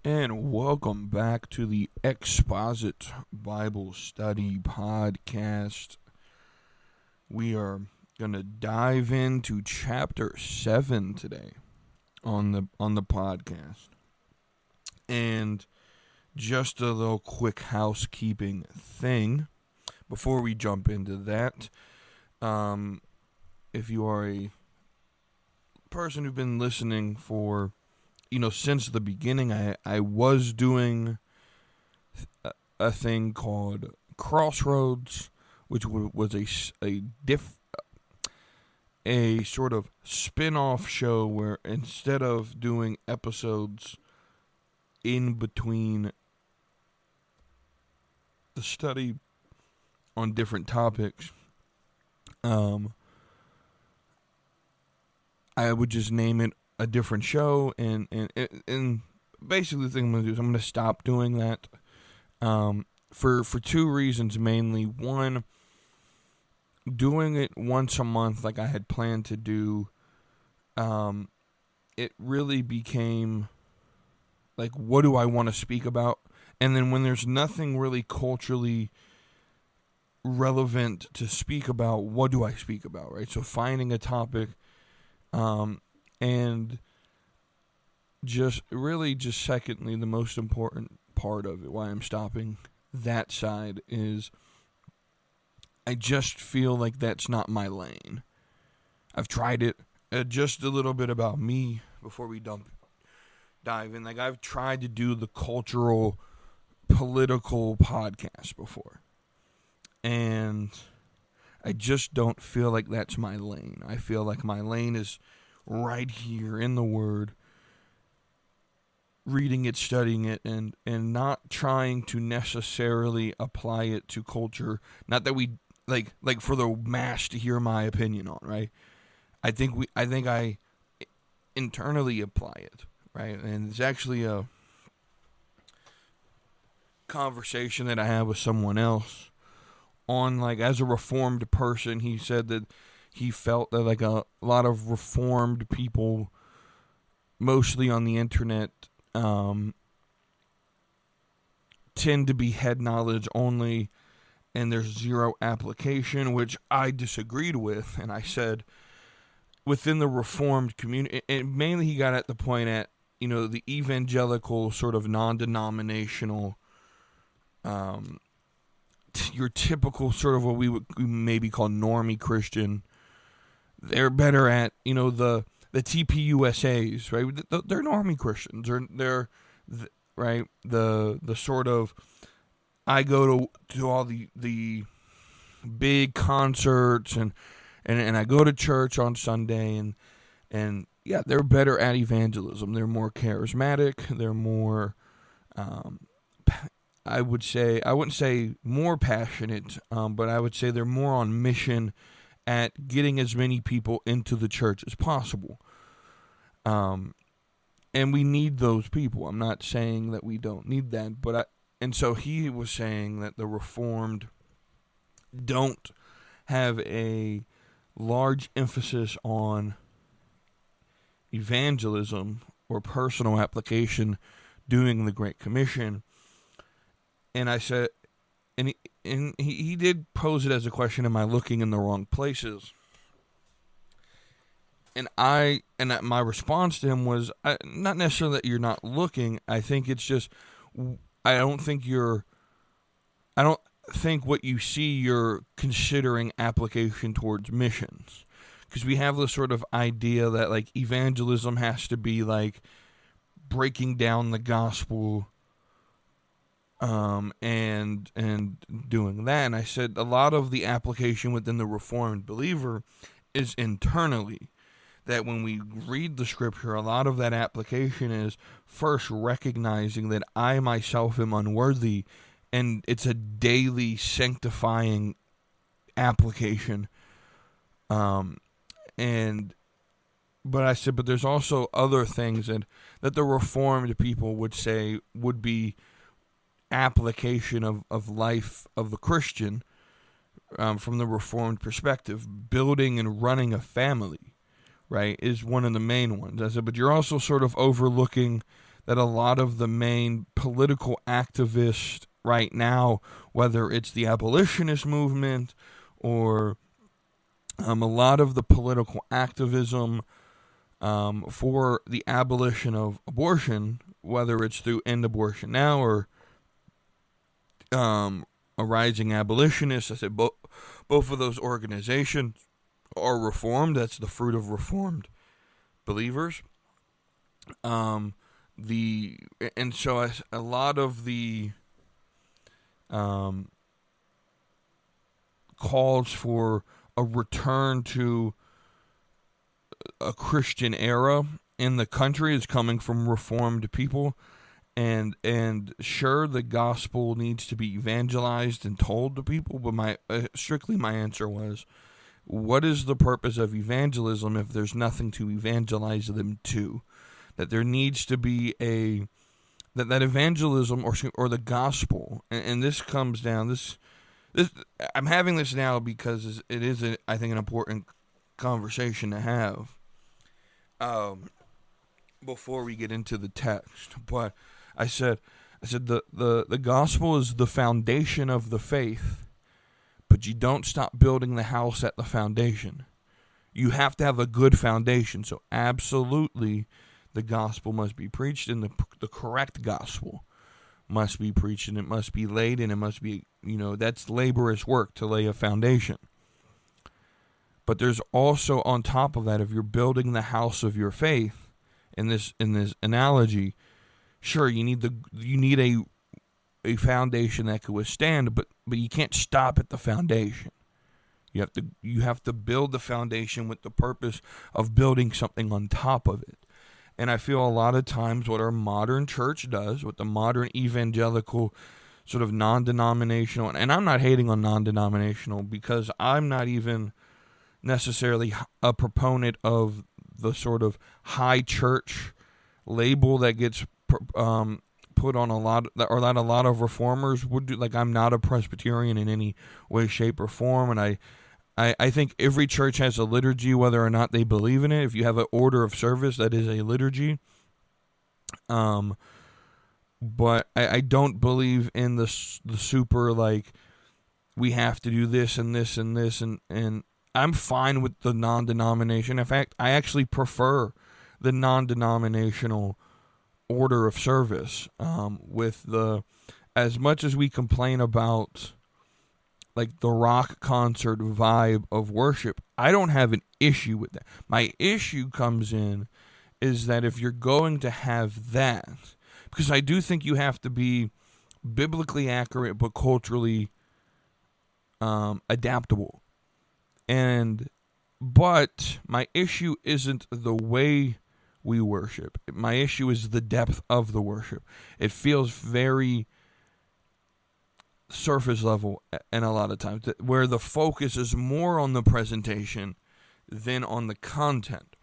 And welcome back to the Exposit Bible Study Podcast. We are going to dive into chapter 7 today on the podcast. And just a little quick housekeeping thing before we jump into that. If you are a person who's been listening for since the beginning, I was doing a thing called Crossroads, which was a sort of spin-off show where instead of doing episodes in between the study on different topics, I would just name it a different show, and basically the thing I'm going to do is I'm going to stop doing that for two reasons mainly. One, doing it once a month like I had planned to do, it really became like, what do I want to speak about? And then when there's nothing really culturally relevant to speak about, what do I speak about, right? So finding a topic, and just secondly, the most important part of it, why I'm stopping that side, is I just feel like that's not my lane. I've tried it. Just a little bit about me before we dive in. Like, I've tried to do the cultural, political podcast before, and I just don't feel like that's my lane. I feel like my lane is right here in the Word, reading it, studying it, and not trying to necessarily apply it to culture. Not that we like for the mass to hear my opinion on, right? I think I internally apply it, right? And it's actually a conversation that I had with someone else on, like, as a Reformed person. He said that he felt that, like, a lot of Reformed people, mostly on the internet, tend to be head knowledge only, and there's zero application, which I disagreed with. And I said, within the Reformed community, and mainly he got at the point at, the evangelical sort of non-denominational, your typical sort of what we would maybe call normie Christian. They're better at, the TPUSAs, right? They're normie Christians. They're right? The sort of, I go to all the big concerts, and I go to church on Sunday, and yeah, they're better at evangelism. They're more charismatic. They're more, I wouldn't say more passionate, but I would say they're more on mission at getting as many people into the church as possible. And we need those people. I'm not saying that we don't need that, and so he was saying that the Reformed don't have a large emphasis on evangelism or personal application, doing the Great Commission. And I said, and he did pose it as a question, am I looking in the wrong places? And my response to him was, not necessarily that you're not looking. I think it's just, I don't think what you see you're considering application towards missions. Because we have this sort of idea that, like, evangelism has to be like breaking down the gospel, and doing that. And I said a lot of the application within the Reformed believer is internally. That when we read the scripture, a lot of that application is first recognizing that I myself am unworthy, and it's a daily sanctifying application. But I said, but there's also other things that the Reformed people would say would be application of life of the Christian, from the Reformed perspective. Building and running a family, right, is one of the main ones. I said, but you're also sort of overlooking that a lot of the main political activists right now, whether it's the abolitionist movement or a lot of the political activism for the abolition of abortion, whether it's through End Abortion Now or a rising abolitionist, I said both of those organizations are reformed. That's the fruit of reformed believers. A lot of the calls for a return to a Christian era in the country is coming from reformed people, and sure, the gospel needs to be evangelized and told to people, but my answer was, what is the purpose of evangelism if there's nothing to evangelize them to? That there needs to be that evangelism or the gospel, and this comes down this I'm having this now because it is I think an important conversation to have before we get into the text. But I said the gospel is the foundation of the faith, but you don't stop building the house at the foundation. You have to have a good foundation. So absolutely, the gospel must be preached, and the correct gospel must be preached, and it must be laid, and it must be, that's laborious work to lay a foundation. But there's also, on top of that, if you're building the house of your faith, in this analogy, sure, you need a foundation that could withstand, but you can't stop at the foundation. You have to build the foundation with the purpose of building something on top of it. And I feel a lot of times what our modern church does, what the modern evangelical sort of non-denominational, and I'm not hating on non-denominational because I'm not even necessarily a proponent of the sort of high church label that gets put on a lot, or that a lot of reformers would do. Like, I'm not a Presbyterian in any way, shape, or form, and I think every church has a liturgy, whether or not they believe in it. If you have an order of service, that is a liturgy. But I don't believe in the super, like, we have to do this and this and this, and I'm fine with the non-denomination. In fact, I actually prefer the non-denominational order of service. As much as we complain about, like, the rock concert vibe of worship, I don't have an issue with that. My issue comes in is that if you're going to have that, because I do think you have to be biblically accurate but culturally adaptable. But my issue isn't the way we worship. My issue is the depth of the worship. It feels very surface level, and a lot of times where the focus is more on the presentation than on the content.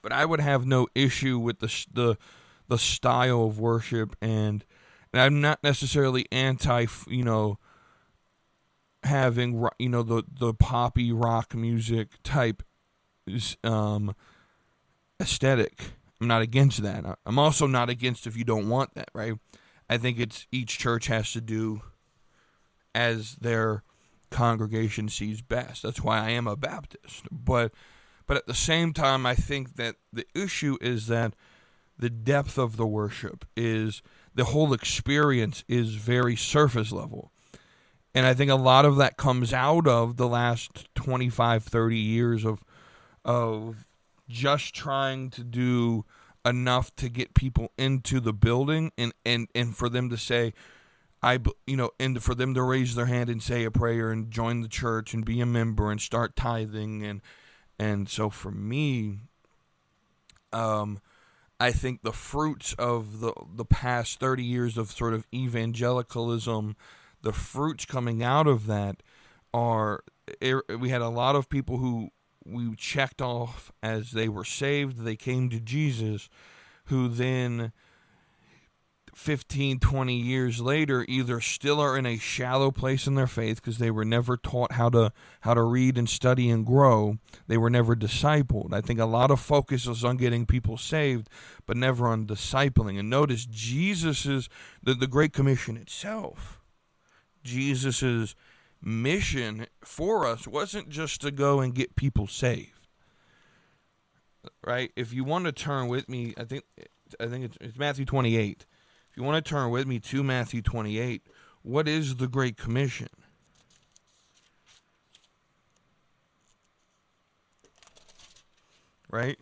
But I would have no issue with the style of worship, and I'm not necessarily anti, having, the poppy rock music type aesthetic. I'm not against that. I'm also not against if you don't want that, right? I think it's each church has to do as their congregation sees best. That's why I am a Baptist. But at the same time, I think that the issue is that the depth of the worship is, the whole experience is very surface level. And I think a lot of that comes out of the last 25, 30 years of just trying to do enough to get people into the building and for them to say, and for them to raise their hand and say a prayer and join the church and be a member and start tithing. And so for me, I think the fruits of the past 30 years of sort of evangelicalism, the fruits coming out of that are, we had a lot of people who we checked off as they were saved, they came to Jesus, who then 15, 20 years later either still are in a shallow place in their faith because they were never taught how to read and study and grow. They were never discipled. I think a lot of focus is on getting people saved, but never on discipling. And notice Jesus' the Great Commission itself. Jesus' mission for us wasn't just to go and get people saved. Right? If you want to turn with me, I think it's Matthew 28. If you want to turn with me to Matthew 28, what is the Great Commission? Right?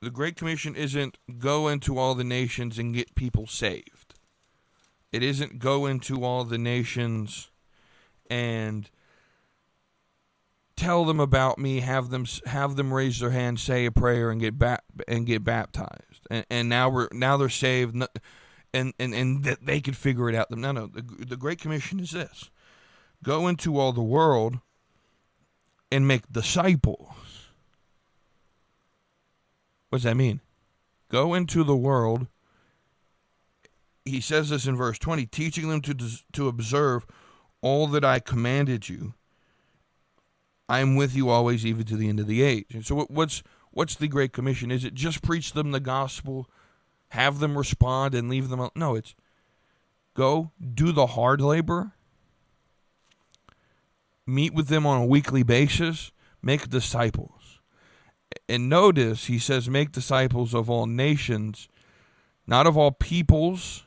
The Great Commission isn't go into all the nations and get people saved. It isn't go into all the nations and tell them about me, have them raise their hand, say a prayer, and get baptized, and now they're saved, and that they could figure it out. No. The Great Commission is this: go into all the world and make disciples. What does that mean? Go into the world. He says this in verse 20, teaching them to observe all that I commanded you. I am with you always, even to the end of the age. And so what's the Great Commission? Is it just preach them the gospel, have them respond, and leave them alone? No, it's go, do the hard labor, meet with them on a weekly basis, make disciples. And notice, he says, make disciples of all nations, not of all peoples,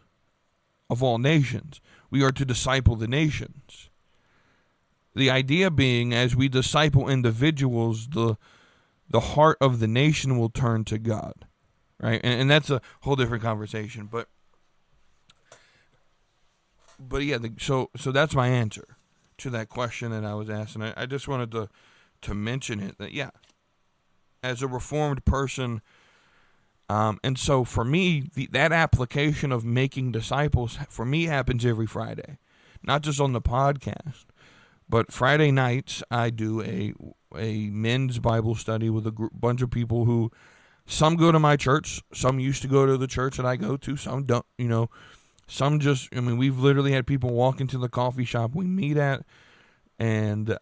of all nations. We are to disciple the nations. The idea being, as we disciple individuals, the heart of the nation will turn to God, right? And that's a whole different conversation. But yeah, so that's my answer to that question that I was asking. I just wanted to mention it, that, yeah, as a Reformed person, and so for me, that application of making disciples, for me, happens every Friday. Not just on the podcast, but Friday nights, I do a men's Bible study with a bunch of people who, some go to my church, some used to go to the church that I go to, some don't, some just, we've literally had people walk into the coffee shop we meet at and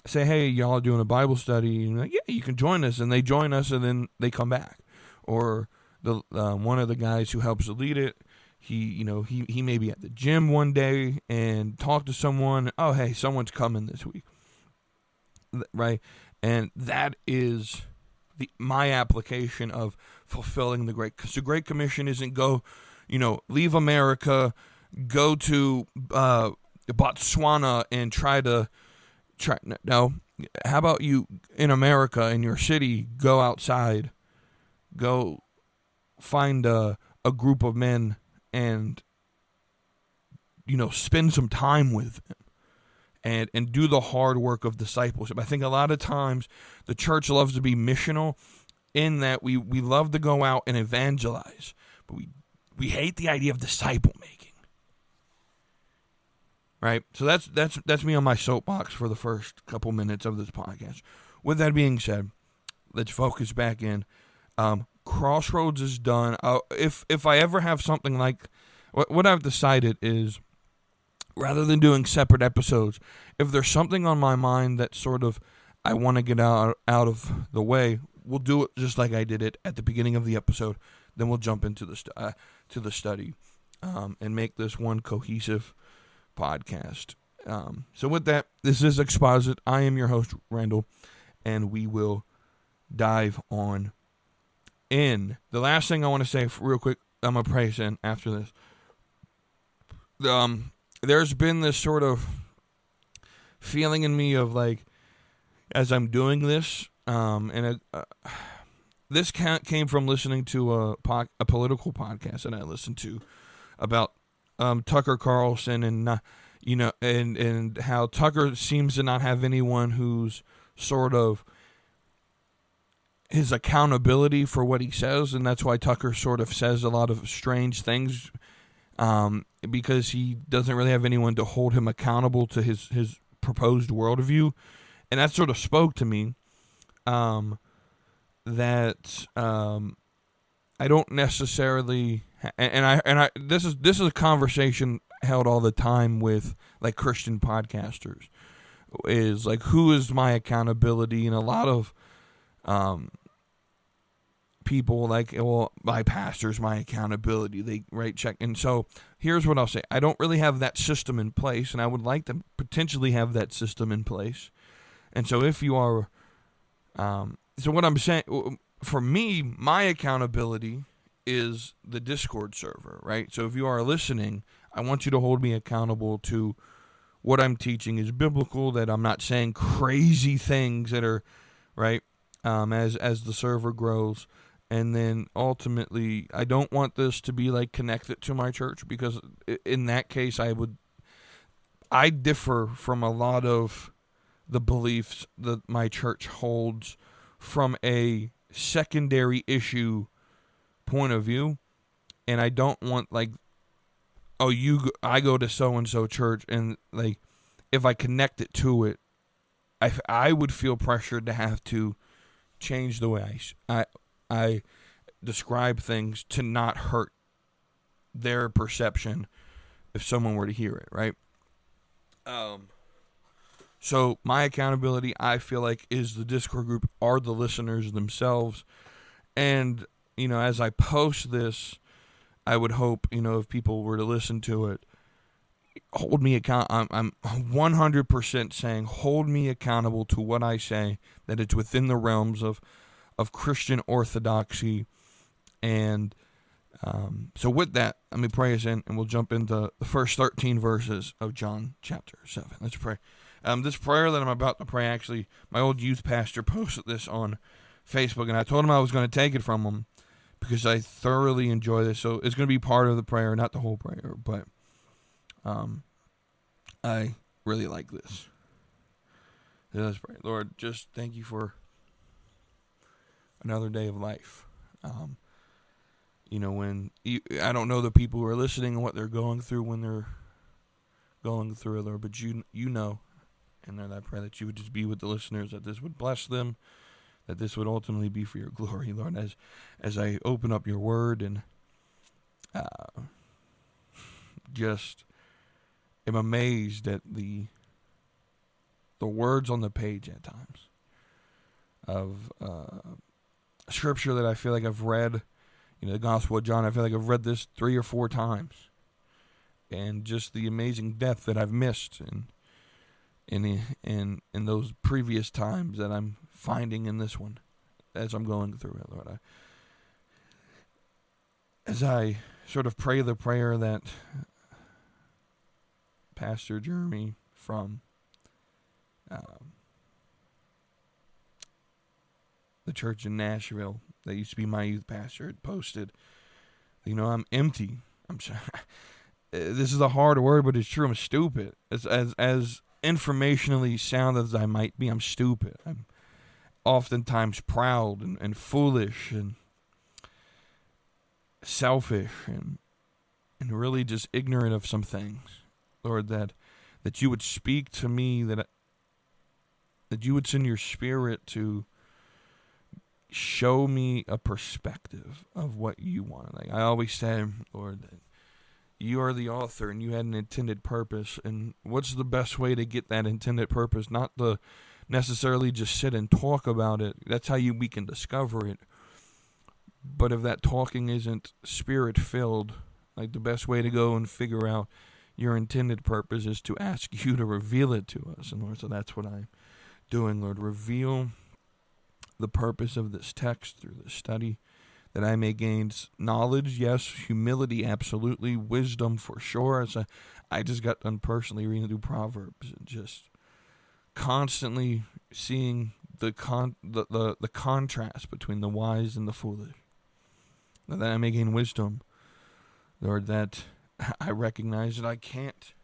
say, hey, y'all are doing a Bible study, and like, yeah, you can join us, and they join us, and then they come back. Or the one of the guys who helps lead it, he may be at the gym one day and talk to someone. Oh, hey, someone's coming this week, right? And that is my application of fulfilling the Great. Because the Great Commission isn't go, leave America, go to Botswana and try. No, how about you in America, in your city, go outside, go find a group of men and, spend some time with them and do the hard work of discipleship. I think a lot of times the church loves to be missional in that we love to go out and evangelize, but we hate the idea of disciple making. Right? So that's me on my soapbox for the first couple minutes of this podcast. With that being said, let's focus back in. Crossroads is done. If I ever have something like, what I've decided is, rather than doing separate episodes, if there's something on my mind that sort of I want to get out of the way, we'll do it just like I did it at the beginning of the episode. Then we'll jump into the study and make this one cohesive podcast. So with that, this is Exposit. I am your host, Randall, and we will dive on in. The last thing I want to say real quick, I'm going to pray in after this. There's been this sort of feeling in me of like, as I'm doing this, this came from listening to a political podcast that I listened to about Tucker Carlson and and how Tucker seems to not have anyone who's sort of his accountability for what he says, and that's why Tucker sort of says a lot of strange things, because he doesn't really have anyone to hold him accountable to his proposed worldview, and that sort of spoke to me. That I don't necessarily, this is a conversation held all the time with like Christian podcasters, is like, who is my accountability? And a lot of people like, well, my pastor's my accountability. They check. And so here's what I'll say. I don't really have that system in place, and I would like to potentially have that system in place. And so if you are, so what I'm saying, for me, my accountability is the Discord server, right? So if you are listening, I want you to hold me accountable to what I'm teaching is biblical, that I'm not saying crazy things that are, right, as the server grows. And then ultimately, I don't want this to be like connected to my church, because in that case, I differ from a lot of the beliefs that my church holds from a secondary issue point of view. And I don't want like, oh, I go to so-and-so church, and like, if I connect it to it, I would feel pressured to have to change the way I describe things to not hurt their perception if someone were to hear it, right? So my accountability, I feel like, is the Discord group, are the listeners themselves. And, as I post this, I would hope, if people were to listen to it, hold me account. I'm 100% saying, hold me accountable to what I say, that it's within the realms of Christian orthodoxy. And so with that, let me pray us in, and we'll jump into the first 13 verses of John chapter 7. Let's pray. This prayer that I'm about to pray, actually, my old youth pastor posted this on Facebook, and I told him I was going to take it from him because I thoroughly enjoy this. So it's going to be part of the prayer, not the whole prayer, but I really like this. So let's pray. Lord, just thank you for another day of life. I don't know the people who are listening and what they're going through when they're going through it, Lord, but you know. And Lord, I pray that you would just be with the listeners, that this would bless them, that this would ultimately be for your glory, Lord, as I open up your word and just am amazed at the words on the page at times of scripture that I feel like I've read, the Gospel of John. I feel like I've read this 3 or 4 times, and just the amazing depth that I've missed in those previous times that I'm finding in this one as I'm going through it, Lord. As I sort of pray the prayer that Pastor Jeremy from the church in Nashville that used to be my youth pastor had posted, I'm empty. I'm sorry. This is a hard word, but it's true. I'm stupid. As informationally sound as I might be, I'm stupid. I'm oftentimes proud and foolish and selfish and really just ignorant of some things. Lord, that you would speak to me, that you would send your Spirit to show me a perspective of what you want. Like I always say, Lord, that you are the author and you had an intended purpose. And what's the best way to get that intended purpose? Not to necessarily just sit and talk about it. That's how we can discover it. But if that talking isn't Spirit-filled, like the best way to go and figure out your intended purpose is to ask you to reveal it to us. And Lord, so that's what I'm doing, Lord. Reveal the purpose of this text through this study, that I may gain knowledge, yes, humility, absolutely, wisdom for sure. As I just got done personally reading through Proverbs and just constantly seeing the contrast between the wise and the foolish. That I may gain wisdom, Lord, that I recognize that I can't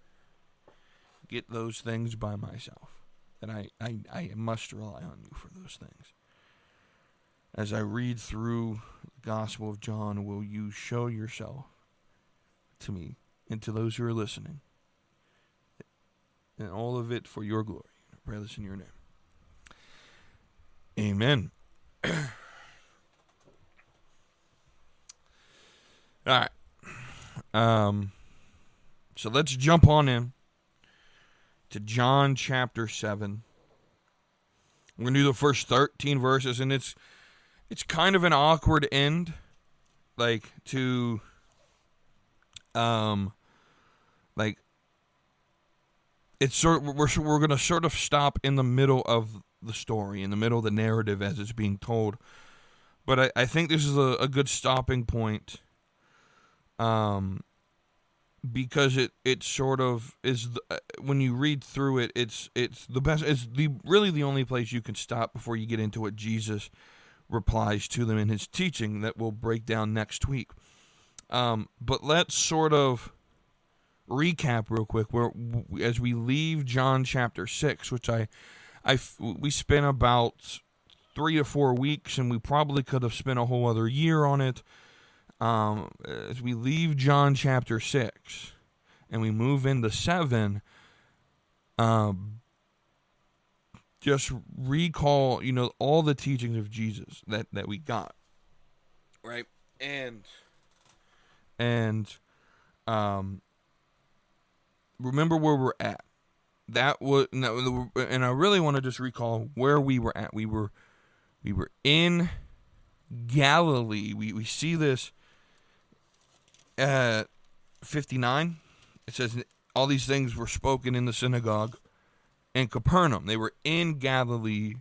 get those things by myself, that I must rely on you for those things. As I read through the Gospel of John, will you show yourself to me and to those who are listening, and all of it for your glory? I pray this in your name. Amen. All right. So let's jump on in to John chapter 7. We're going to do the first 13 verses, and it's kind of an awkward end, like, to, like, it's sort of, we're going to sort of stop in the middle of the story, in the middle of the narrative as it's being told. But I think this is a good stopping point, because it sort of is, when you read through it, it's the best, it's really the only place you can stop before you get into what Jesus replies to them in his teaching that we'll break down next week. But let's sort of recap real quick where as we leave John chapter 6, which we spent about 3 to 4 weeks, and we probably could have spent a whole other year on it. As we leave John chapter 6 and we move into 7, just recall, all the teachings of Jesus that we got, right? And remember where we're at. That was, and I really want to just recall where we were at. We were in Galilee. We see this at 59. It says all these things were spoken in the synagogue in Capernaum. They were in Galilee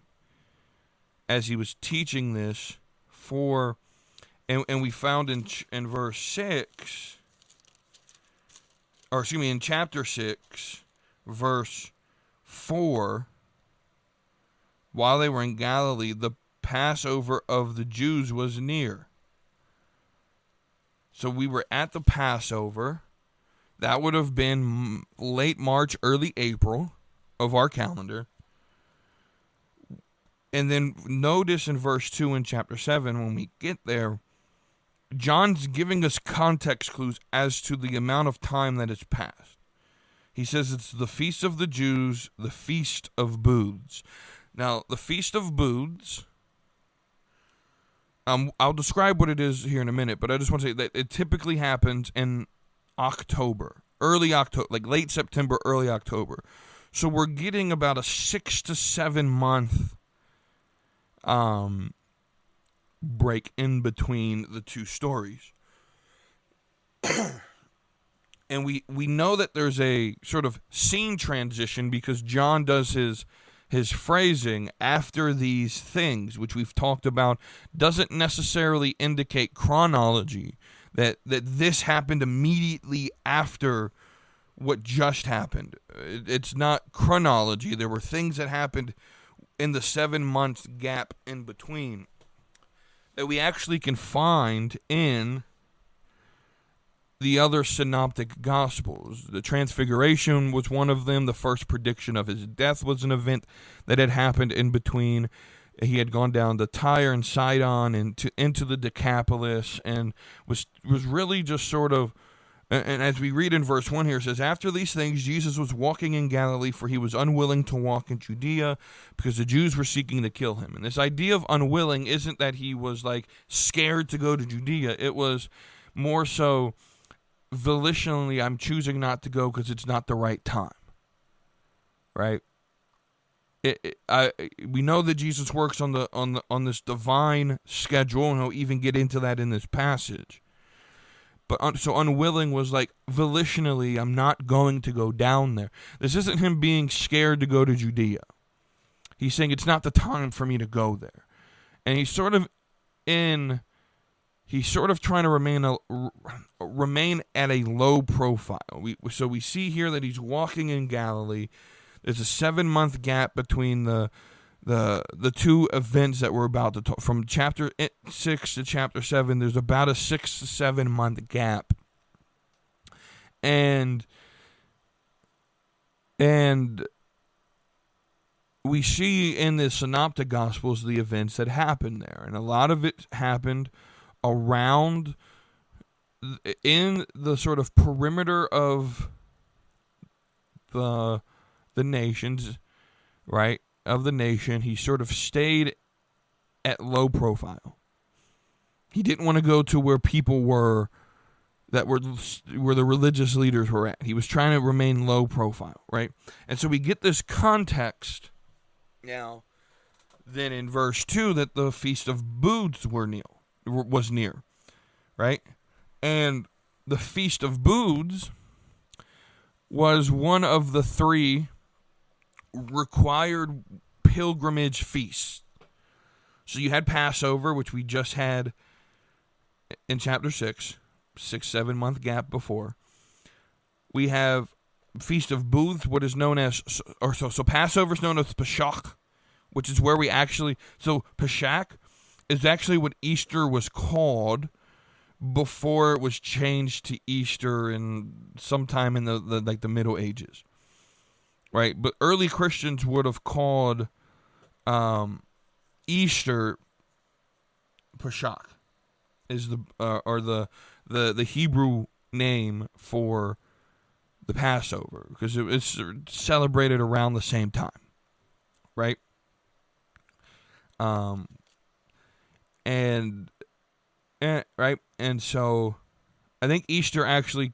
as he was teaching this and we found in verse 6, or excuse me, in chapter 6, verse 4, while they were in Galilee, the Passover of the Jews was near. So we were at the Passover. That would have been late March, early April of our calendar. And then notice in verse 2 in chapter 7, when we get there, John's giving us context clues as to the amount of time that has passed. He says it's the Feast of the Jews, the Feast of Booths. Now, the Feast of Booths, I'll describe what it is here in a minute, but I just want to say that it typically happens in October, early October, like late September, early October. So we're getting about a 6 to 7 month break in between the two stories. And we know that there's a sort of scene transition because John does his phrasing after these things, which we've talked about, doesn't necessarily indicate chronology, that this happened immediately after what just happened. It's not chronology. There were things that happened in the 7-month gap in between that we actually can find in the other synoptic gospels. The Transfiguration was one of them. The first prediction of his death was an event that had happened in between. He had gone down to Tyre and Sidon and into the Decapolis, and was really just sort of, and as we read in verse 1 here, it says, after these things, Jesus was walking in Galilee, for he was unwilling to walk in Judea because the Jews were seeking to kill him. And this idea of unwilling isn't that he was like scared to go to Judea. It was more so volitionally, I'm choosing not to go because it's not the right time, right? We know that Jesus works on this divine schedule, and he'll even get into that in this passage. But so unwilling was like volitionally, I'm not going to go down there. This isn't him being scared to go to Judea. He's saying it's not the time for me to go there, and he's sort of trying to remain at a low profile. So we see here that he's walking in Galilee. There's a 7-month gap between the two events that we're about to talk. From chapter 6 to chapter 7, there's about a 6 to 7 month gap. And we see in the synoptic gospels the events that happened there. And a lot of it happened around in the sort of perimeter of the nations, right? Of the nation. He sort of stayed at low profile. He didn't want to go to where people were that were where the religious leaders were at. He was trying to remain low profile, right? And so we get this context now, then in verse 2, that the Feast of Booths was near, right? And the Feast of Booths was one of the 3 required pilgrimage feasts. So you had Passover, which we just had in chapter 6-7 month gap before. We have Feast of Booths, what is known as, so Passover is known as Pesach, which is where we actually, so Pesach is actually what Easter was called before it was changed to Easter in sometime in the Middle Ages, right? But early Christians would have called Easter Pesach, is the Hebrew name for the Passover, because it's celebrated around the same time, right? And so I think Easter actually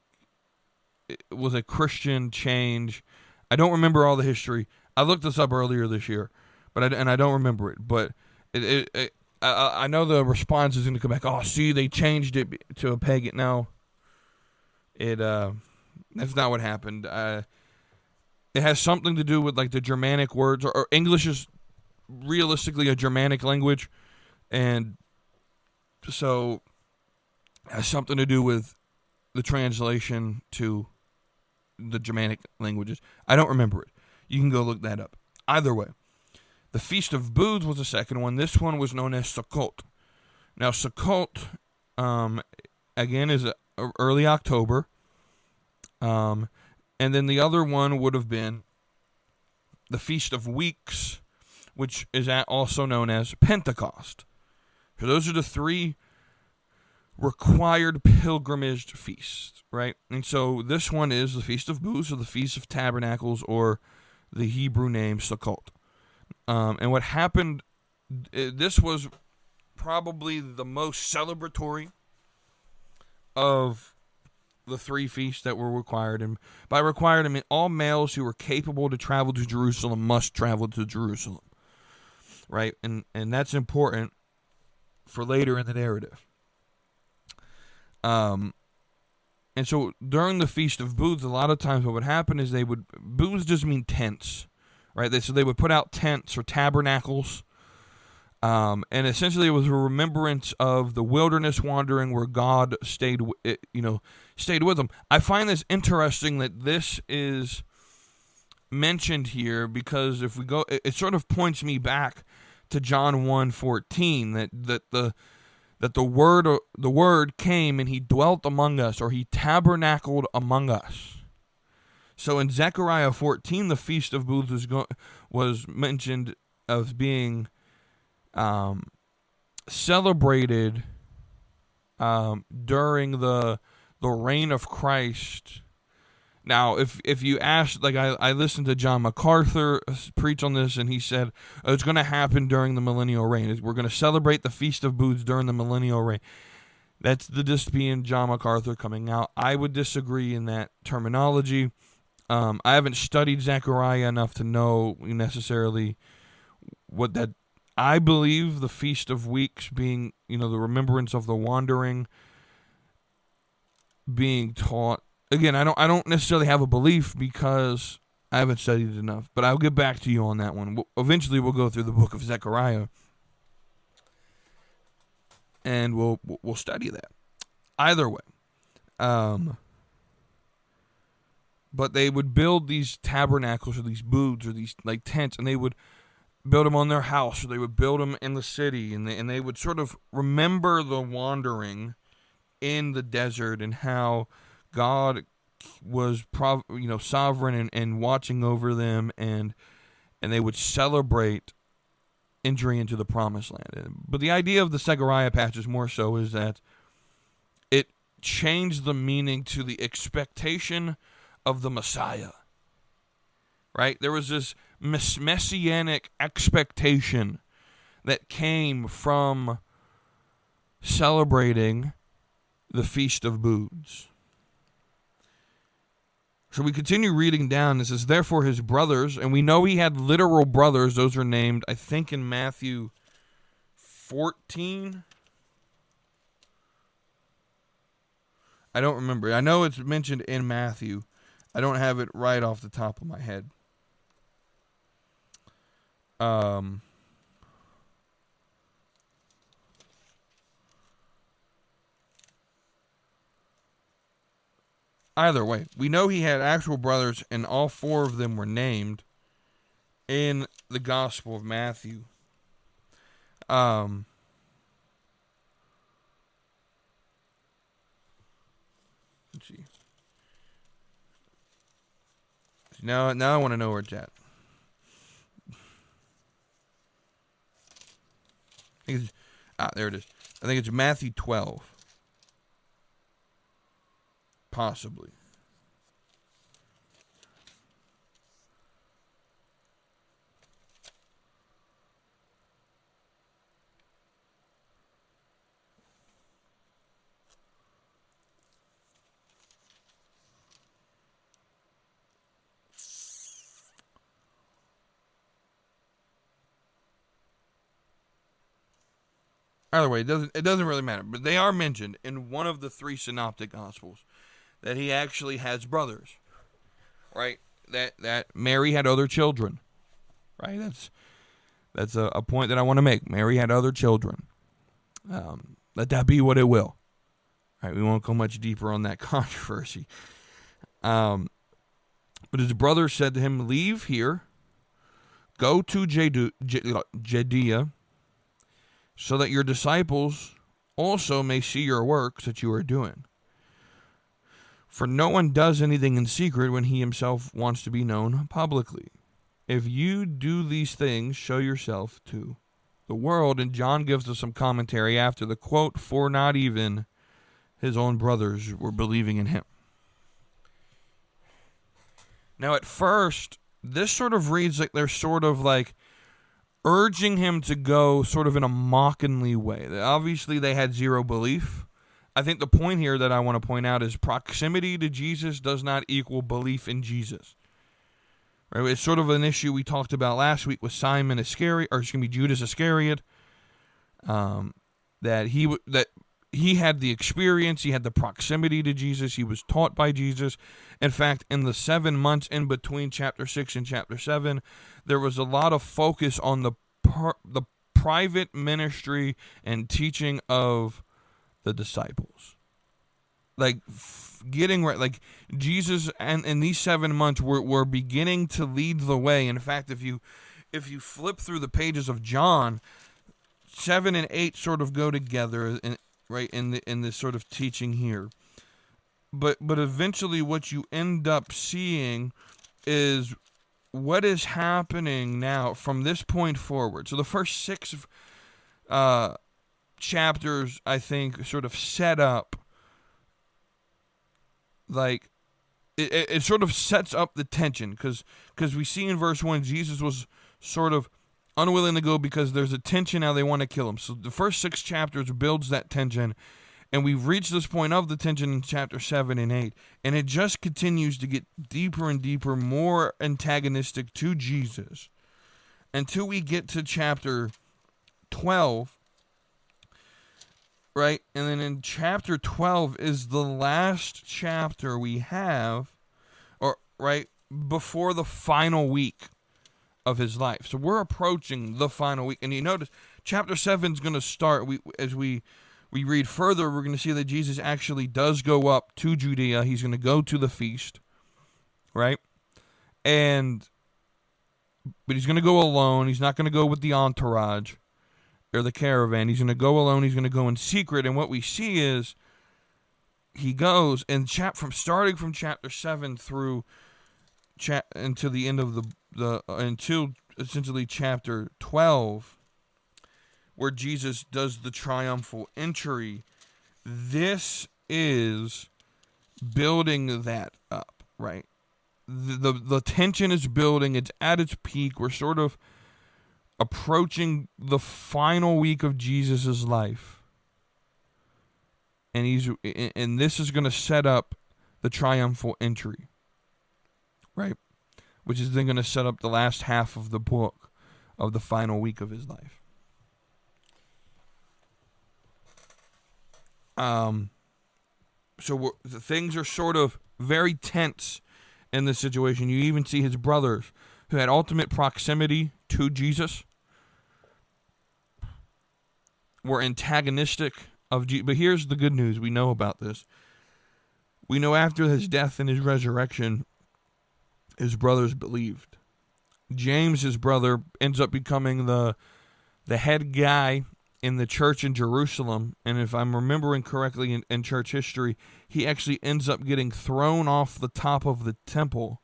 was a Christian change. I don't remember all the history. I looked this up earlier this year, but I don't remember it. But I know the response is going to come back. Oh, see, they changed it to a pagan. No, that's not what happened. It has something to do with like the Germanic words, or English is realistically a Germanic language, and so it has something to do with the translation to the Germanic languages. I don't remember it. You can go look that up. Either way, the Feast of Booths was the second one. This one was known as Sukkot. Now, Sukkot, again, is early October. And then the other one would have been the Feast of Weeks, which is also known as Pentecost. So those are the 3 required pilgrimage feasts, right? And so this one is the Feast of Booths, or the Feast of Tabernacles, or the Hebrew name Sukkot. And what happened, this was probably the most celebratory of the 3 feasts that were required. And by required, I mean all males who were capable to travel to Jerusalem must travel to Jerusalem, right? And that's important for later in the narrative. And so during the Feast of Booths, a lot of times what would happen is booths just mean tents, right? So they would put out tents or tabernacles, and essentially it was a remembrance of the wilderness wandering where God stayed with them. I find this interesting that this is mentioned here, because if we go, it sort of points me back to John 1:14, that the word came and he dwelt among us, or he tabernacled among us. So in Zechariah 14, the Feast of Booths was mentioned as being celebrated during the reign of Christ. Now, if you ask, like I listened to John MacArthur preach on this, and he said it's going to happen during the millennial reign. We're going to celebrate the Feast of Booths during the millennial reign. That's the dystopian John MacArthur coming out. I would disagree in that terminology. I haven't studied Zechariah enough to know necessarily what that. I believe the Feast of Weeks being, the remembrance of the wandering being taught. Again, I don't necessarily have a belief because I haven't studied it enough, but I'll get back to you on that one. Eventually, we'll go through the book of Zechariah, and we'll study that. Either way, but they would build these tabernacles or these booths or these like tents, and they would build them on their house, or they would build them in the city, and they would sort of remember the wandering in the desert and how God was sovereign and watching over them, and they would celebrate entry into the promised land. But the idea of the Zechariah passage more so is that it changed the meaning to the expectation of the Messiah. Right? There was this messianic expectation that came from celebrating the Feast of Booths. So we continue reading down. It says, therefore his brothers, and we know he had literal brothers. Those are named, I think, in Matthew 14. I don't remember. I know it's mentioned in Matthew. I don't have it right off the top of my head. Either way, we know he had actual brothers, and all four of them were named in the Gospel of Matthew. Let's see. Now I want to know where it's at. There it is. I think it's Matthew 12. Possibly. Either way, it doesn't really matter. But they are mentioned in one of the three synoptic gospels that he actually has brothers. Right? That Mary had other children. Right? That's a point that I want to make. Mary had other children. Let that be what it will. Right? We won't go much deeper on that controversy. But his brother said to him, leave here, go to Judea, so that your disciples also may see your works that you are doing. For no one does anything in secret when he himself wants to be known publicly. If you do these things, show yourself to the world. And John gives us some commentary after the quote, for not even his own brothers were believing in him. Now at first, this sort of reads like they're sort of like urging him to go sort of in a mockingly way. Obviously, they had zero belief. I think the point here that I want to point out is proximity to Jesus does not equal belief in Jesus. Right? It's sort of an issue we talked about last week with Simon Iscariot, or excuse me, Judas Iscariot. That he had the experience, he had the proximity to Jesus, he was taught by Jesus. In fact, in the 7 months in between chapter 6 and chapter 7, there was a lot of focus on the private ministry and teaching of the disciples. Like getting right, like Jesus, and in these 7 months were beginning to lead the way. In fact, if you flip through the pages of John, 7 and 8 sort of go together, right in this sort of teaching here. But eventually what you end up seeing is what is happening now from this point forward. So the first 6 chapters, I think, sort of set up, like, it sort of sets up the tension, because we see in verse 1, Jesus was sort of unwilling to go because there's a tension now, they want to kill him. So the first 6 chapters builds that tension, and we've reached this point of the tension in chapter 7 and 8, and it just continues to get deeper and deeper, more antagonistic to Jesus, until we get to chapter 12, right? And then in chapter 12 is the last chapter we have, or right before the final week of his life. So we're approaching the final week, and you notice chapter 7 is going to start. As we read further, we're going to see that Jesus actually does go up to Judea. He's going to go to the feast, right? But he's going to go alone. He's not going to go with the entourage or the caravan. He's going to go alone. He's going to go in secret. And what we see is he goes, and starting from chapter 7 through until the end of until essentially chapter 12, where Jesus does the triumphal entry. This is building that up, right? The tension is building. It's at its peak. We're sort of approaching the final week of Jesus' life. and this is going to set up the triumphal entry, right? Which is then going to set up the last half of the book of the final week of his life. So the things are sort of very tense in this situation. You even see his brothers, who had ultimate proximity to Jesus, were antagonistic of Jesus. But here's the good news we know about this. We know after his death and his resurrection, his brothers believed. James, his brother, ends up becoming the head guy in the church in Jerusalem. And if I'm remembering correctly in church history, he actually ends up getting thrown off the top of the temple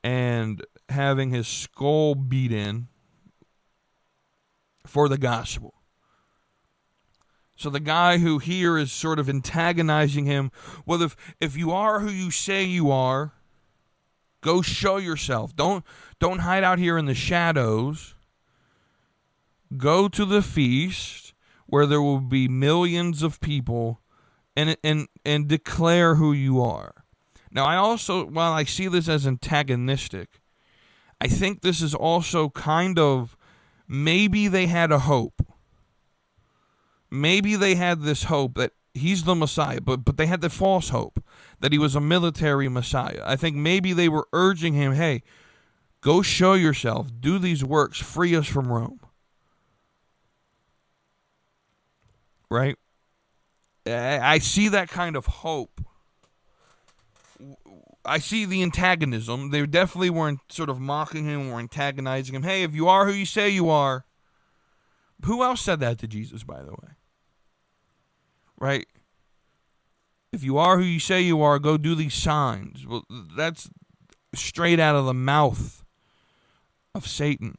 and having his skull beat in for the gospel. So the guy who here is sort of antagonizing him, well, if you are who you say you are, go show yourself. Don't hide out here in the shadows. Go to the feast where there will be millions of people and declare who you are. Now, I also, while I see this as antagonistic, I think this is also kind of, maybe they had a hope. Maybe they had this hope that he's the Messiah, but they had the false hope that he was a military Messiah. I think maybe they were urging him, hey, go show yourself, do these works, free us from Rome. Right? I see that kind of hope. I see the antagonism. They definitely weren't sort of mocking him or antagonizing him. Hey, if you are who you say you are. Who else said that to Jesus, by the way? Right? If you are who you say you are, go do these signs. Well, that's straight out of the mouth of Satan.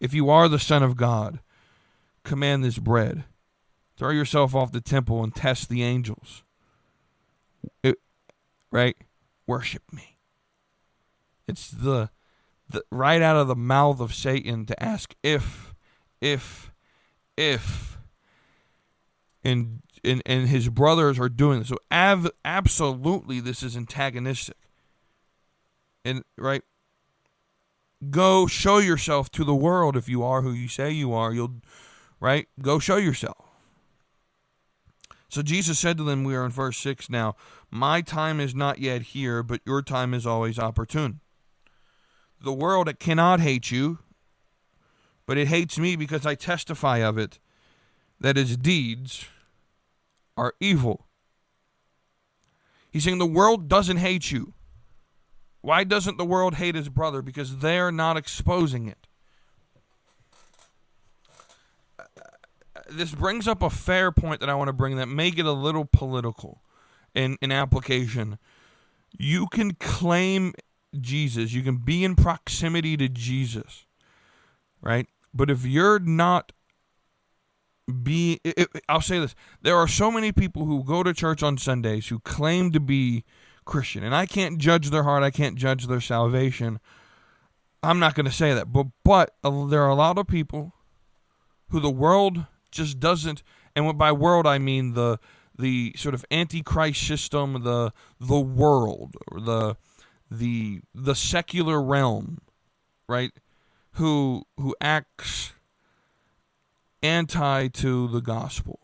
If you are the Son of God, command this bread. Throw yourself off the temple and test the angels. Right? Worship me. It's the right out of the mouth of Satan to ask if. And his brothers are doing this. So absolutely this is antagonistic. And right? Go show yourself to the world if you are who you say you are. Right? Go show yourself. So Jesus said to them, we are in verse 6 now, my time is not yet here, but your time is always opportune. The world, it cannot hate you, but it hates me because I testify of it, that its deeds are evil. He's saying the world doesn't hate you. Why doesn't the world hate his brother? Because they're not exposing it. This brings up a fair point that I want to bring that may get a little political in application. You can claim Jesus. You can be in proximity to Jesus, right? But if you're not I'll say this. There are so many people who go to church on Sundays who claim to be Christian. And I can't judge their heart. I can't judge their salvation. I'm not going to say that. But there are a lot of people who the world just doesn't, and by world I mean the sort of antichrist system, the world, or the secular realm, right? Who acts anti to the gospel.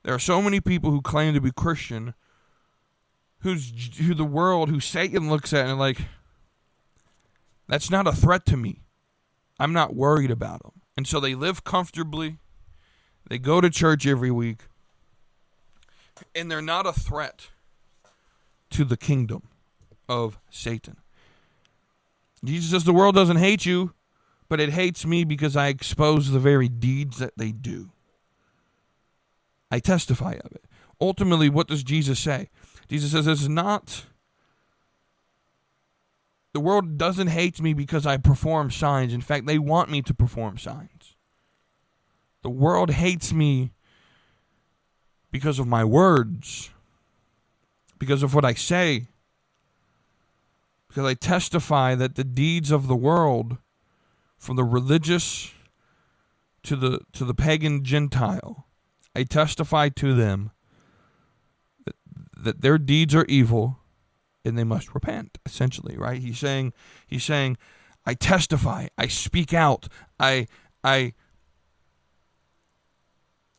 There are so many people who claim to be Christian who the world, who Satan looks at and like, that's not a threat to me. I'm not worried about them. And so they live comfortably. They go to church every week. And they're not a threat to the kingdom of Satan. Jesus says the world doesn't hate you, but it hates me because I expose the very deeds that they do. I testify of it. Ultimately, what does Jesus say? Jesus says it's not, the world doesn't hate me because I perform signs. In fact, they want me to perform signs. The world hates me because of my words, because of what I say, because I testify that the deeds of the world, from the religious to the pagan Gentile. I testify to them that their deeds are evil and they must repent, essentially, right? He's saying, I testify, I speak out, I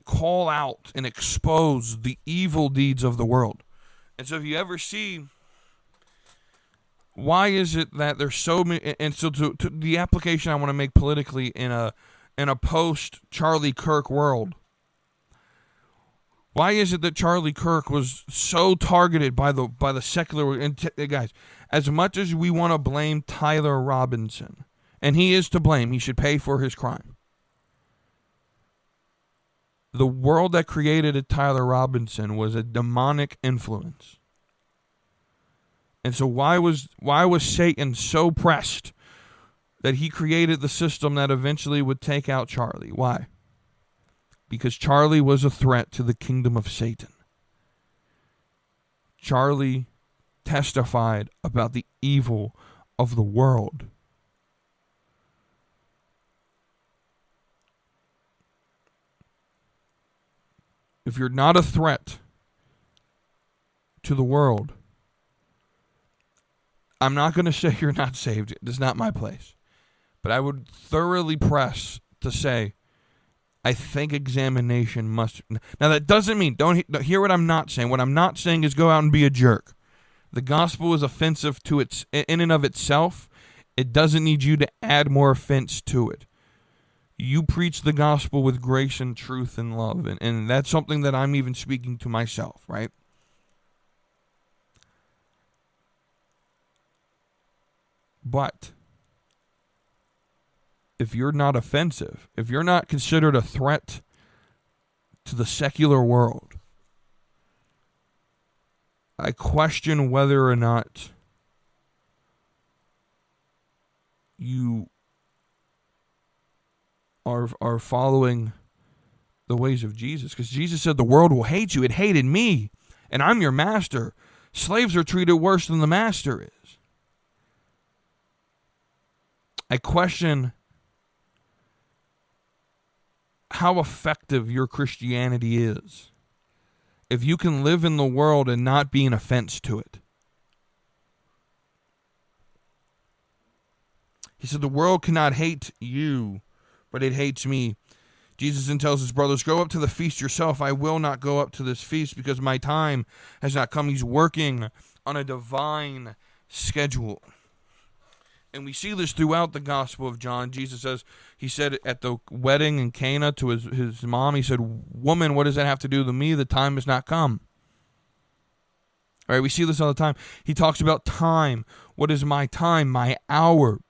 call out and expose the evil deeds of the world. And so if you ever see, why is it that there's so many, and so to the application I want to make politically in a post Charlie Kirk world, why is it that Charlie Kirk was so targeted by the secular, and guys, as much as we want to blame Tyler Robinson, and he is to blame, he should pay for his crime. The world that created Tyler Robinson was a demonic influence. And so why was Satan so pressed that he created the system that eventually would take out Charlie? Why? Because Charlie was a threat to the kingdom of Satan. Charlie testified about the evil of the world. If you're not a threat to the world, I'm not going to say you're not saved. It's not my place. But I would thoroughly press to say, I think examination must. Now, that doesn't mean, don't hear what I'm not saying. What I'm not saying is go out and be a jerk. The gospel is offensive to its in and of itself. It doesn't need you to add more offense to it. You preach the gospel with grace and truth and love. And that's something that I'm even speaking to myself, right? But if you're not offensive, if you're not considered a threat to the secular world, I question whether or not you are following the ways of Jesus. Because Jesus said the world will hate you. It hated me, and I'm your master. Slaves are treated worse than the master is. I question how effective your Christianity is if you can live in the world and not be an offense to it. He said, the world cannot hate you, but it hates me. Jesus then tells his brothers, go up to the feast yourself. I will not go up to this feast because my time has not come. He's working on a divine schedule. And we see this throughout the Gospel of John. Jesus says, he said at the wedding in Cana to his mom, he said, woman, what does that have to do with me? The time has not come. All right, we see this all the time. He talks about time. What is my time? My hour.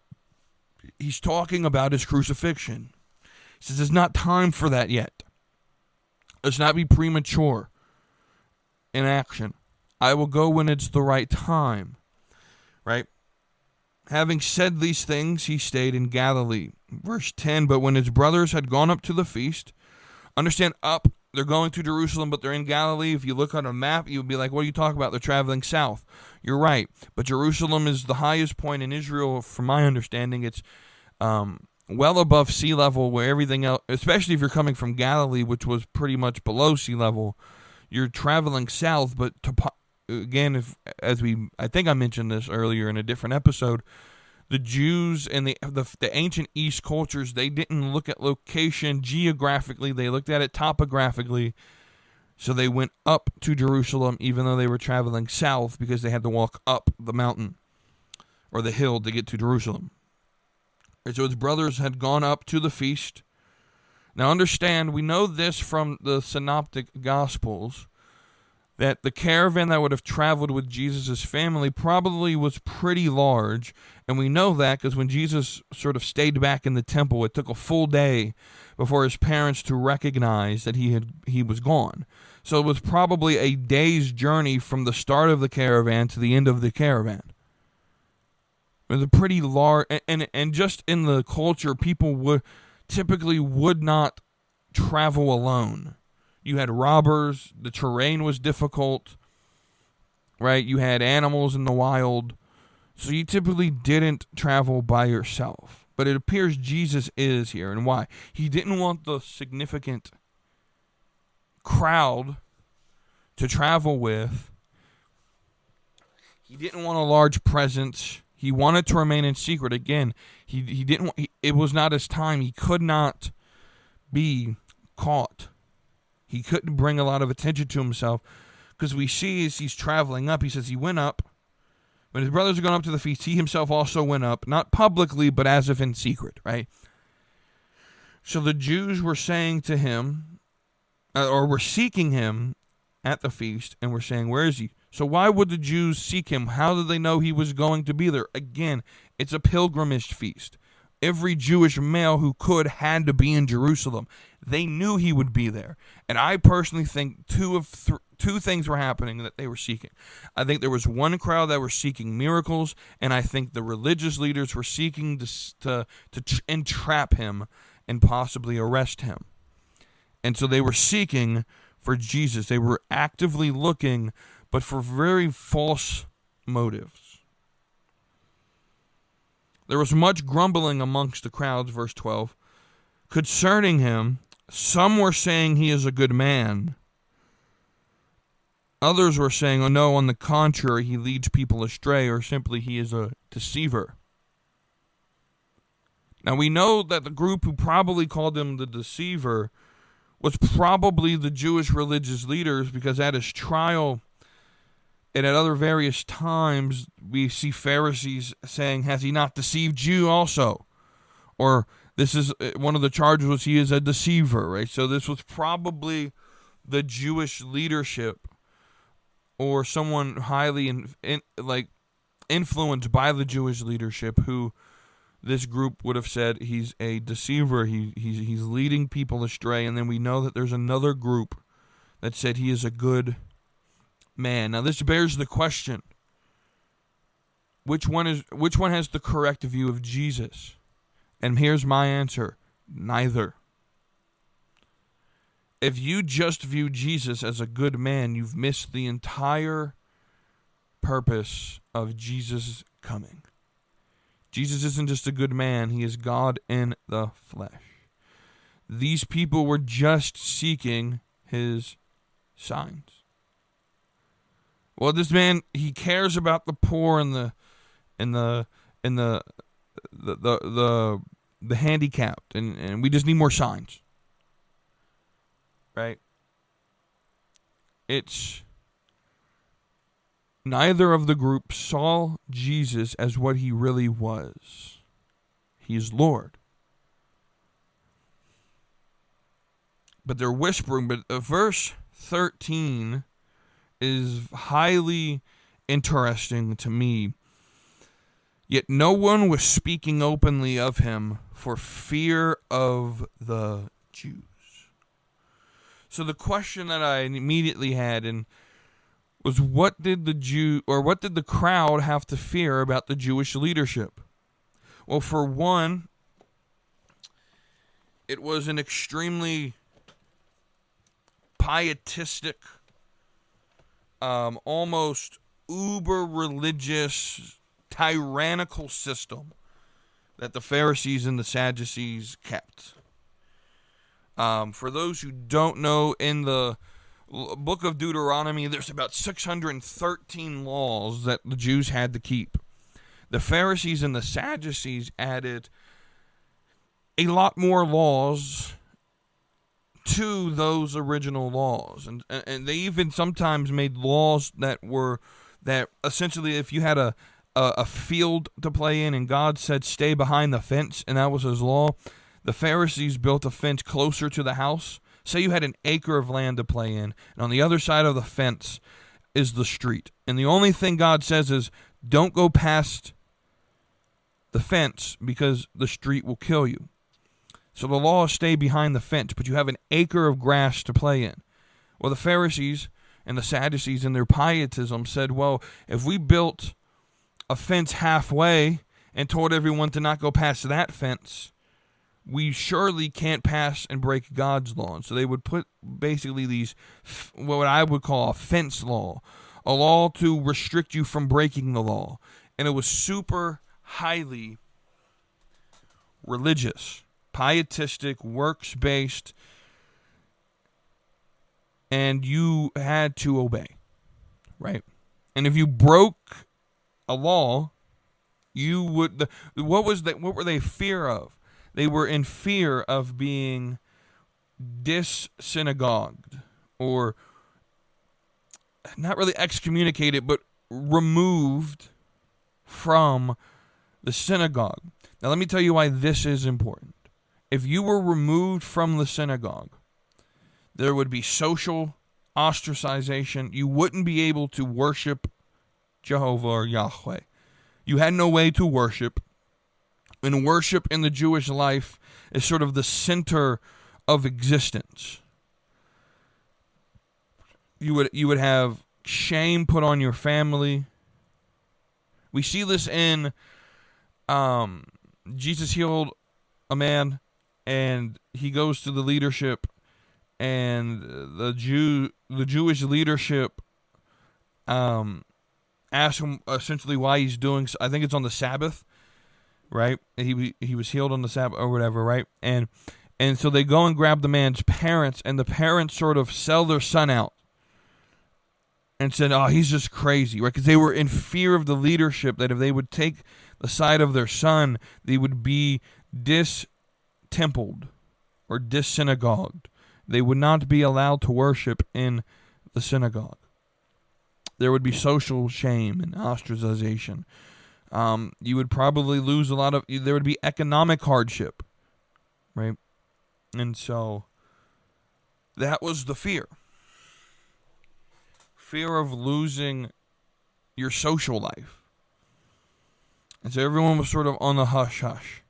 He's talking about his crucifixion. He says, it's not time for that yet. Let's not be premature in action. I will go when it's the right time. Right? Having said these things, he stayed in Galilee. Verse 10, but when his brothers had gone up to the feast, understand they're going to Jerusalem, but they're in Galilee. If you look on a map, you'd be like, what are you talking about? They're traveling south. You're right. But Jerusalem is the highest point in Israel, from my understanding. It's well above sea level, where everything else, especially if you're coming from Galilee, which was pretty much below sea level, you're traveling south, but again, I think I mentioned this earlier in a different episode, the Jews and the ancient East cultures, they didn't look at location geographically, they looked at it topographically. So they went up to Jerusalem even though they were traveling south because they had to walk up the mountain or the hill to get to Jerusalem. And so his brothers had gone up to the feast. Now understand, we know this from the Synoptic Gospels, that the caravan that would have traveled with Jesus' family probably was pretty large. And we know that because when Jesus sort of stayed back in the temple, it took a full day before his parents to recognize that he was gone. So it was probably a day's journey from the start of the caravan to the end of the caravan. It was a pretty large, and just in the culture, people would not travel alone. You had robbers, the terrain was difficult, right? You had animals in the wild. So you typically didn't travel by yourself. But it appears Jesus is here. And why? He didn't want the significant crowd to travel with. He didn't want a large presence. He wanted to remain in secret. Again, he didn't. It was not his time. He could not be caught. He couldn't bring a lot of attention to himself, because we see as he's traveling up, he says he went up. When his brothers are going up to the feast, he himself also went up, not publicly, but as if in secret, right? So the Jews were saying to him, or were seeking him at the feast, and were saying, where is he? So why would the Jews seek him? How did they know he was going to be there? Again, it's a pilgrimage feast. Every Jewish male who could had to be in Jerusalem. They knew he would be there. And I personally think two things were happening that they were seeking. I think there was one crowd that were seeking miracles, and I think the religious leaders were seeking to entrap him and possibly arrest him. And so they were seeking for Jesus. They were actively looking, but for very false motives. There was much grumbling amongst the crowds, verse 12, concerning him. Some were saying he is a good man. Others were saying, oh no, on the contrary, he leads people astray, or simply he is a deceiver. Now we know that the group who probably called him the deceiver was probably the Jewish religious leaders, because at his trial and at other various times, we see Pharisees saying, has he not deceived you also? Or this is one of the charges was he is a deceiver, right? So this was probably the Jewish leadership, or someone highly influenced by the Jewish leadership, who this group would have said he's a deceiver. He's leading people astray. And then we know that there's another group that said he is a good man. Now this bears the question: which one has the correct view of Jesus? And here's my answer: neither. If you just view Jesus as a good man, you've missed the entire purpose of Jesus coming. Jesus isn't just a good man, he is God in the flesh. These people were just seeking his signs. Well, this man, he cares about the poor and the handicapped, and we just need more signs. Right? It's neither of the groups saw Jesus as what he really was. He is Lord. But they're whispering. But verse 13 is highly interesting to me. Yet no one was speaking openly of him for fear of the Jews. So the question that I immediately had was, what did the crowd have to fear about the Jewish leadership? Well, for one, it was an extremely pietistic, almost uber-religious, tyrannical system that the Pharisees and the Sadducees kept. For those who don't know, in the book of Deuteronomy, there's about 613 laws that the Jews had to keep. The Pharisees and the Sadducees added a lot more laws to those original laws. And they even sometimes made laws that essentially, if you had a field to play in and God said stay behind the fence, and that was his law, the Pharisees built a fence closer to the house. Say you had an acre of land to play in, and on the other side of the fence is the street. And the only thing God says is, don't go past the fence because the street will kill you. So the law is stay behind the fence, but you have an acre of grass to play in. Well, the Pharisees and the Sadducees in their pietism said, well, if we built a fence halfway and told everyone to not go past that fence, we surely can't pass and break God's law. And so they would put basically these, what I would call a fence law, a law to restrict you from breaking the law. And it was super highly religious, pietistic, works-based, and you had to obey, right? And if you broke a law, you would. What were they fear of? They were in fear of being dis-synagogued, or not really excommunicated, but removed from the synagogue. Now, let me tell you why this is important. If you were removed from the synagogue, there would be social ostracization. You wouldn't be able to worship Jehovah or Yahweh. You had no way to worship. And worship in the Jewish life is sort of the center of existence. You would have shame put on your family. We see this in Jesus healed a man, and he goes to the leadership, and the Jewish leadership asks him essentially why he's doing. I think it's on the Sabbath, right? He was healed on the Sabbath or whatever, right? And so they go and grab the man's parents, and the parents sort of sell their son out and said, "Oh, he's just crazy," right? Because they were in fear of the leadership, that if they would take the side of their son, they would be dis-templed or dis-synagogued. They would not be allowed to worship in the synagogue. There would be social shame and ostracization. You would probably lose there would be economic hardship, right? And so that was the fear. Fear of losing your social life. And so everyone was sort of on the hush-hush.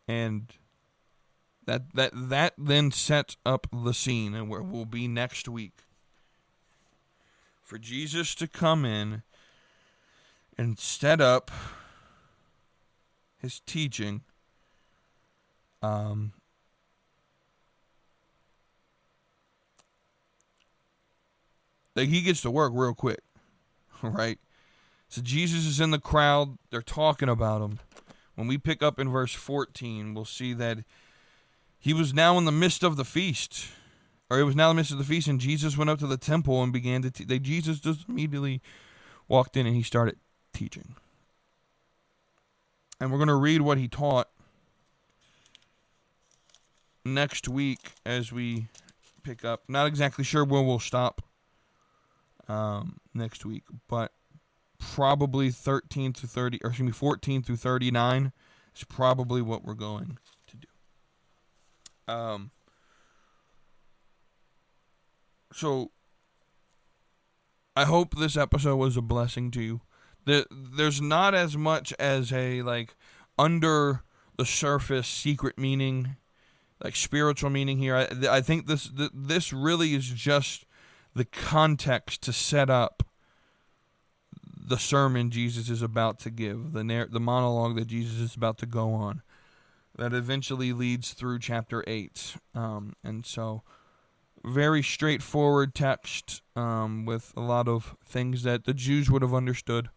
And that then sets up the scene, and where we'll be next week, for Jesus to come in and set up his teaching. Like, he gets to work real quick, right? So Jesus is in the crowd. They're talking about him. When we pick up in verse 14, we'll see that he was now in the midst of the feast. Or it was now in the midst of the feast, and Jesus went up to the temple and began to teach. Jesus just immediately walked in and he started teaching. And we're going to read what he taught next week as we pick up. Not exactly sure where we'll stop next week, but probably 14 through 39 is probably what we're going to do. So I hope this episode was a blessing to you. There's not as much as a under the surface secret meaning, like spiritual meaning here. I think this really is just the context to set up the sermon Jesus is about to give, the monologue that Jesus is about to go on, that eventually leads through chapter 8. And so, very straightforward text with a lot of things that the Jews would have understood.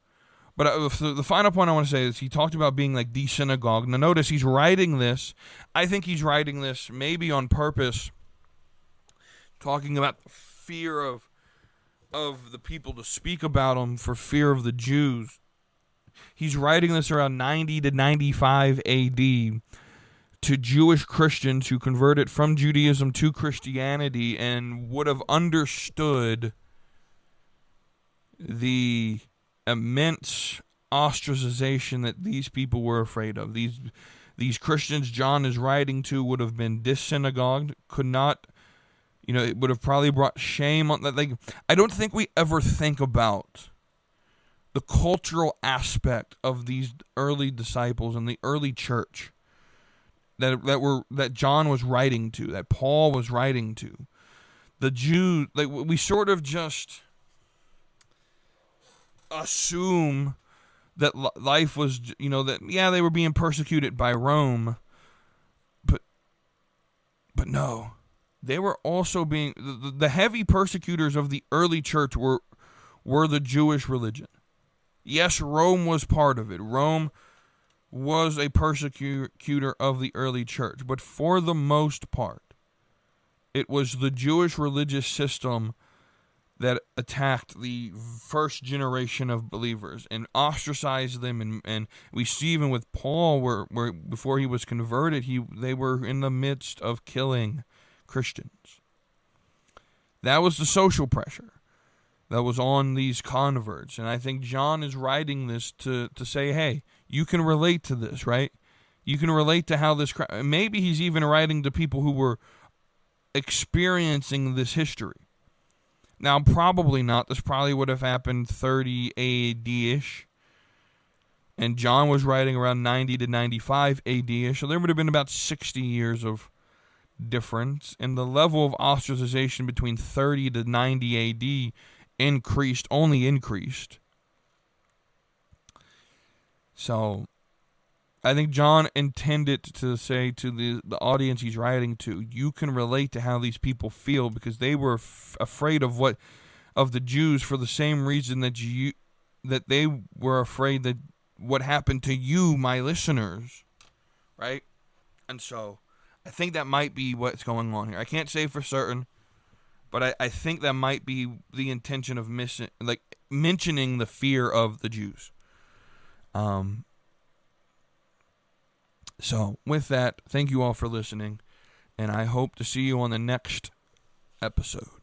But the final point I want to say is he talked about being like the synagogue. Now notice he's writing this. I think he's writing this maybe on purpose, talking about the fear of the people to speak about him for fear of the Jews. He's writing this around 90 to 95 AD to Jewish Christians who converted from Judaism to Christianity and would have understood the immense ostracization that these people were afraid of. These Christians John is writing to would have been dis-synagogued, could not, it would have probably brought shame on that. I don't think we ever think about the cultural aspect of these early disciples and the early church that John was writing to, that Paul was writing to. The Jews, we sort of just assume that life was, they were being persecuted by Rome, but no. They were also being, the heavy persecutors of the early church were the Jewish religion. Yes, Rome was part of it. Rome was a persecutor of the early church, but for the most part, it was the Jewish religious system that attacked the first generation of believers and ostracized them. And we see even with Paul, where before he was converted, they were in the midst of killing Christians. That was the social pressure that was on these converts. And I think John is writing this to say, hey, you can relate to this, right? You can relate to how this... Maybe he's even writing to people who were experiencing this history. Now, probably not. This probably would have happened 30 AD-ish. And John was writing around 90 to 95 AD-ish. So there would have been about 60 years of difference. And the level of ostracization between 30 to 90 AD only increased. So I think John intended to say to the audience he's writing to, you can relate to how these people feel, because they were afraid of the Jews for the same reason that they were afraid that what happened to you, my listeners, right? And so I think that might be what's going on here. I can't say for certain, but I think that might be the intention of mentioning the fear of the Jews. So with that, thank you all for listening, and I hope to see you on the next episode.